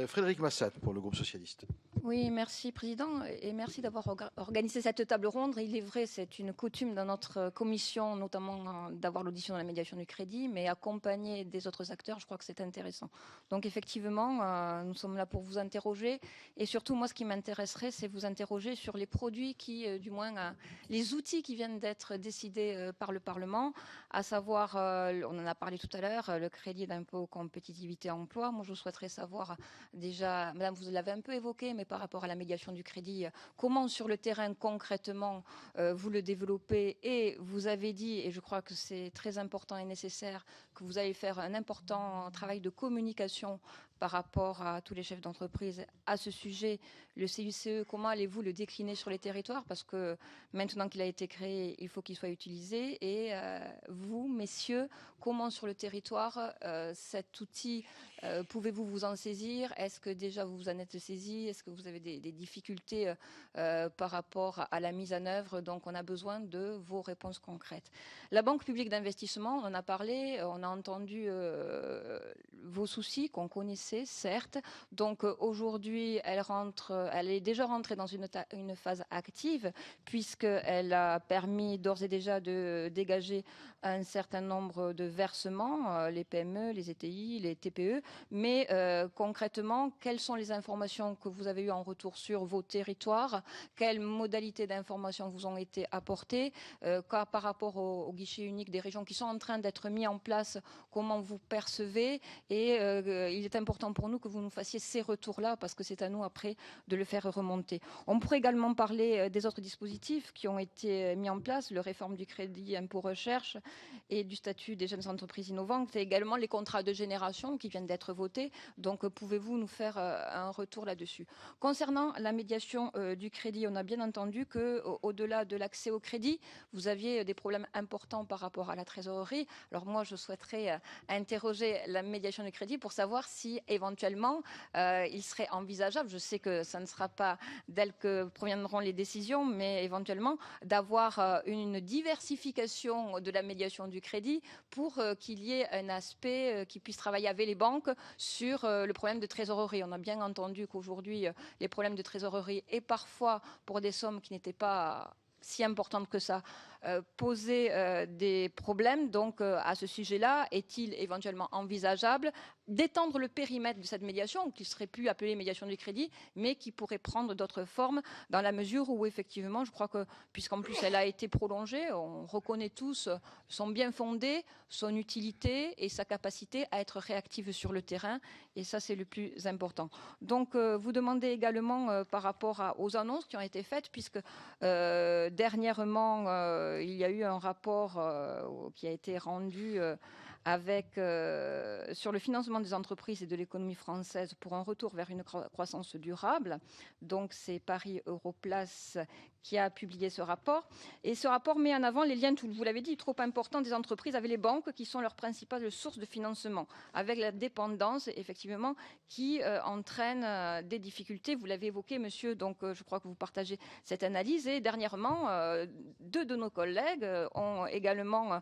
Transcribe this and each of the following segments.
Frédéric Massat pour le groupe socialiste. Oui, merci Président, et merci d'avoir organisé cette table ronde. Il est vrai, c'est une coutume dans notre commission, notamment d'avoir l'audition de la médiation du crédit, mais accompagné des autres acteurs, je crois que c'est intéressant. Donc effectivement, nous sommes là pour vous interroger, et surtout moi ce qui m'intéresserait, c'est vous interroger sur les produits qui, du moins les outils qui viennent d'être décidés par le Parlement, à savoir, on en a parlé tout à l'heure, le crédit d'impôt compétitivité emploi. Moi je souhaiterais savoir déjà, Madame, vous l'avez un peu évoqué, mais par rapport à la médiation du crédit, comment sur le terrain concrètement vous le développez, et vous avez dit, et je crois que c'est très important et nécessaire, que vous allez faire un important travail de communication par rapport à tous les chefs d'entreprise à ce sujet. Le CICE, comment allez-vous le décliner sur les territoires? Parce que maintenant qu'il a été créé, il faut qu'il soit utilisé. Et vous, messieurs, comment sur le territoire cet outil, pouvez-vous vous en saisir? Est-ce que déjà vous vous en êtes saisi? Est-ce que vous avez des difficultés par rapport à la mise en œuvre? Donc on a besoin de vos réponses concrètes. La Banque publique d'investissement, on en a parlé, on a entendu vos soucis qu'on connaissait, certes. Donc aujourd'hui, elle est déjà rentrée dans une phase active, puisqu'elle a permis d'ores et déjà de dégager un certain nombre de versements, les PME, les ETI, les TPE. Mais concrètement, quelles sont les informations que vous avez eues en retour sur vos territoires? Quelles modalités d'information vous ont été apportées? Par rapport au guichet unique des régions qui sont en train d'être mis en place, comment vous percevez? Et il est important pour nous que vous nous fassiez ces retours-là, parce que c'est à nous après de le faire remonter. On pourrait également parler des autres dispositifs qui ont été mis en place, le réforme du crédit impôt recherche et du statut des jeunes entreprises innovantes, et également les contrats de génération qui viennent d'être votés. Donc pouvez-vous nous faire un retour là-dessus? Concernant la médiation du crédit, on a bien entendu qu'au-delà de l'accès au crédit, vous aviez des problèmes importants par rapport à la trésorerie. Alors moi, je souhaiterais interroger la médiation du crédit pour savoir si éventuellement il serait envisageable, je sais que ça ne sera pas d'elle que proviendront les décisions, mais éventuellement d'avoir une diversification de la médiation du crédit pour qu'il y ait un aspect qui puisse travailler avec les banques sur le problème de trésorerie. On a bien entendu qu'aujourd'hui, les problèmes de trésorerie, et parfois pour des sommes qui n'étaient pas si importante que ça, poser des problèmes. Donc à ce sujet-là, est-il éventuellement envisageable d'étendre le périmètre de cette médiation, qui ne serait plus appelée médiation du crédit, mais qui pourrait prendre d'autres formes, dans la mesure où effectivement, je crois que, puisqu'en plus elle a été prolongée, on reconnaît tous son bien fondé, son utilité et sa capacité à être réactive sur le terrain, et ça c'est le plus important. Donc vous demandez également par rapport aux annonces qui ont été faites, puisque dernièrement, il y a eu un rapport qui a été rendu sur le financement des entreprises et de l'économie française pour un retour vers une croissance durable. Donc c'est Paris Europlace qui a publié ce rapport. Et ce rapport met en avant les liens, vous l'avez dit, trop importants des entreprises avec les banques, qui sont leurs principales sources de financement, avec la dépendance, effectivement, qui entraîne des difficultés. Vous l'avez évoqué, monsieur, donc je crois que vous partagez cette analyse. Et dernièrement, deux de nos collègues ont également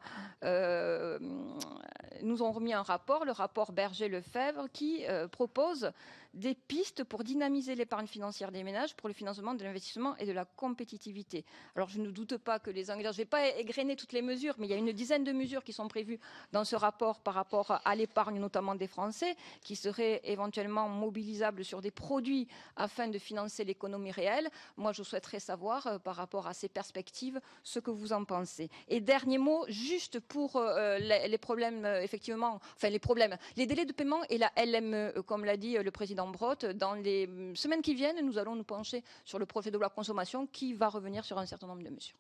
nous ont remis un rapport, le rapport Berger-Lefebvre, qui propose des pistes pour dynamiser l'épargne financière des ménages pour le financement de l'investissement et de la compétitivité. Alors je ne doute pas que les Anglais, je ne vais pas égrener toutes les mesures, mais il y a une dizaine de mesures qui sont prévues dans ce rapport par rapport à l'épargne, notamment des Français, qui seraient éventuellement mobilisables sur des produits afin de financer l'économie réelle. Moi, je souhaiterais savoir, par rapport à ces perspectives, ce que vous en pensez. Et dernier mot, juste pour les problèmes, effectivement, enfin les délais de paiement et la LME, comme l'a dit le président Brotte. Dans les semaines qui viennent, nous allons nous pencher sur le projet de loi consommation qui va revenir sur un certain nombre de mesures.